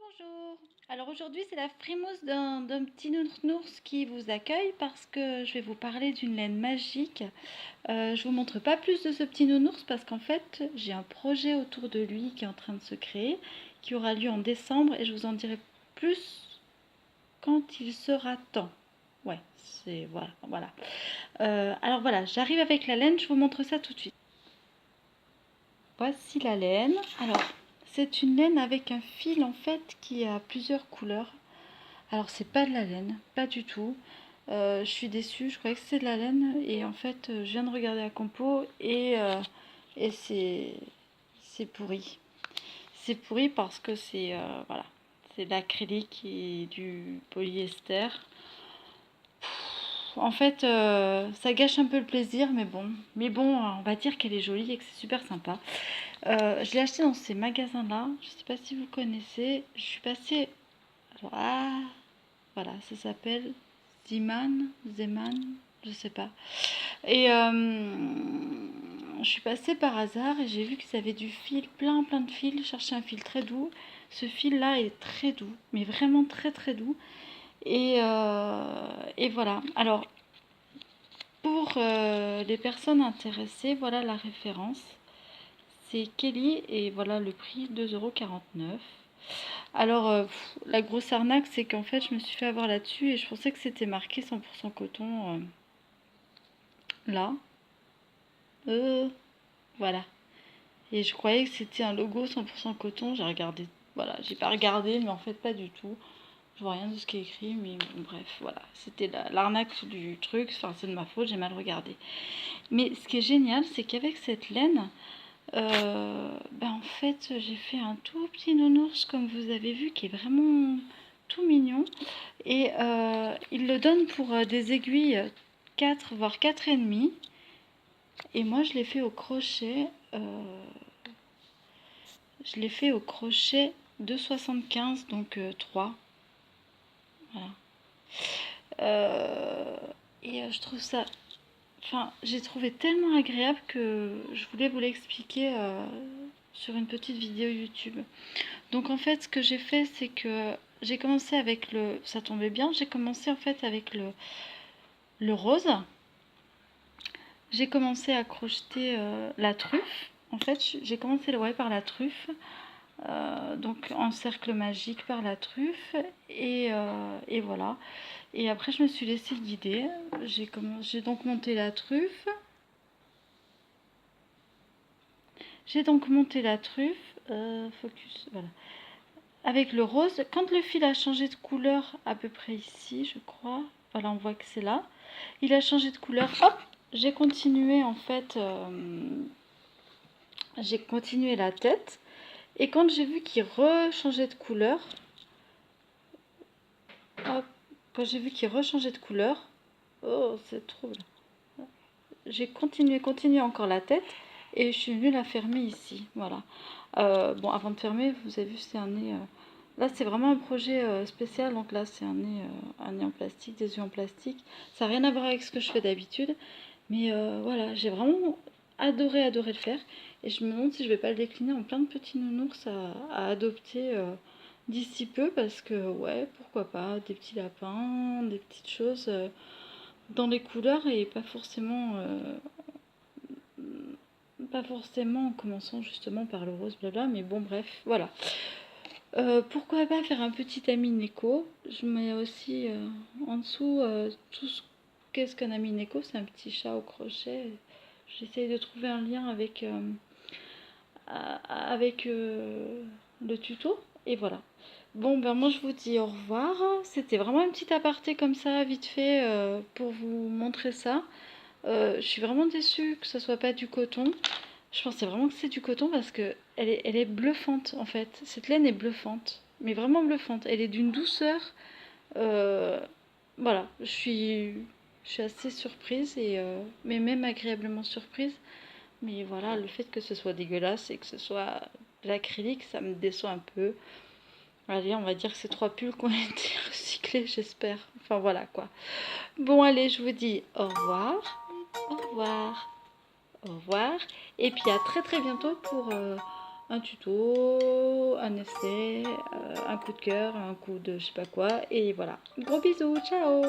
Bonjour. Alors aujourd'hui c'est la frimousse d'un petit nounours qui vous accueille parce que je vais vous parler d'une laine magique. Je vous montre pas plus de ce petit nounours parce qu'en fait j'ai un projet autour de lui qui est en train de se créer, qui aura lieu en décembre et je vous en dirai plus quand il sera temps. Ouais, c'est voilà. Alors voilà, j'arrive avec la laine, je vous montre ça tout de suite. Voici la laine. Alors c'est une laine avec un fil en fait qui a plusieurs couleurs. Alors c'est pas de la laine, pas du tout. Je suis déçue, je croyais que c'était de la laine et en fait je viens de regarder la compo et c'est pourri. C'est pourri parce que c'est voilà, c'est de l'acrylique et du polyester. En fait ça gâche un peu le plaisir mais bon on va dire qu'elle est jolie et que c'est super sympa. Je l'ai acheté dans ces magasins là, je sais pas si vous connaissez, je suis passée. Alors, ah, voilà, ça s'appelle Zeman, je sais pas. Et je suis passée par hasard et j'ai vu qu'ils avaient du fil, plein de fils. Je cherchais un fil très doux. Ce fil-là est très doux, mais vraiment très doux. Et voilà. Alors, pour les personnes intéressées, voilà la référence. C'est Kelly et voilà le prix 2,49 €. Alors, la grosse arnaque, c'est qu'en fait, je me suis fait avoir là-dessus et je pensais que c'était marqué 100% coton. Là, euh, voilà. Et je croyais que c'était un logo 100% coton. J'ai regardé, voilà, j'ai pas regardé, mais en fait, pas du tout. Je vois rien de ce qui est écrit, mais bon, bref, voilà. C'était l'arnaque du truc. Enfin, c'est de ma faute, j'ai mal regardé. Mais ce qui est génial, c'est qu'avec cette laine, ben en fait, j'ai fait un tout petit nounours, comme vous avez vu, qui est vraiment tout mignon. Et il le donne pour des aiguilles 4 voire 4,5. Et moi, je l'ai fait au crochet. Je l'ai fait au crochet 2,75, donc 3. Voilà. Euh, et je trouve ça. Enfin, j'ai trouvé tellement agréable que je voulais vous l'expliquer sur une petite vidéo YouTube. Donc en fait, ce que j'ai fait, c'est que j'ai commencé avec le. Ça tombait bien, j'ai commencé en fait avec le rose. J'ai commencé à crocheter la truffe. En fait, j'ai commencé ouais, par la truffe. Donc en cercle magique par la truffe. Et voilà. Et après, je me suis laissée guider. J'ai donc monté la truffe. J'ai donc monté la truffe. Focus, voilà. Avec le rose. Quand le fil a changé de couleur, à peu près ici, je crois. Voilà, on voit que c'est là. Il a changé de couleur. Hop, j'ai continué en fait. J'ai continué la tête. Et quand j'ai vu qu'il rechangeait de couleur, hop, quand j'ai vu qu'il rechangeait de couleur, oh, c'est trop. J'ai continué encore la tête et je suis venue la fermer ici. Voilà. Bon, avant de fermer, vous avez vu, c'est un nez. Là, c'est vraiment un projet spécial. Donc là, c'est un nez en plastique, des yeux en plastique. Ça n'a rien à voir avec ce que je fais d'habitude. Mais voilà, j'ai vraiment adoré le faire. Et je me demande si je vais pas le décliner en plein de petits nounours à adopter d'ici peu. Parce que, ouais, pourquoi pas, des petits lapins, des petites choses dans les couleurs et pas forcément en commençant justement par le rose, blabla. Mais bon, bref, voilà. Pourquoi pas faire un petit ami Neko. Je mets aussi en dessous tout ce qu'est-ce qu'un ami Neko. C'est un petit chat au crochet. J'essaye de trouver un lien avec le tuto. Et voilà. Bon, ben moi je vous dis au revoir. C'était vraiment un petit aparté comme ça, vite fait, pour vous montrer ça. Je suis vraiment déçue que ça soit pas du coton. Je pensais vraiment que c'est du coton parce que elle est bluffante en fait. Cette laine est bluffante, mais vraiment bluffante. Elle est d'une douceur. euh, voilà, je suis assez surprise mais même agréablement surprise. Mais voilà, le fait que ce soit dégueulasse et que ce soit de l'acrylique, ça me déçoit un peu. Allez, on va dire que c'est 3 pulls qui ont été recyclés, j'espère. Enfin voilà quoi. Bon allez, je vous dis au revoir. Au revoir. Au revoir. Et puis à très bientôt pour un tuto, un essai, un coup de cœur, un coup de je sais pas quoi. Et voilà. Gros bisous, ciao!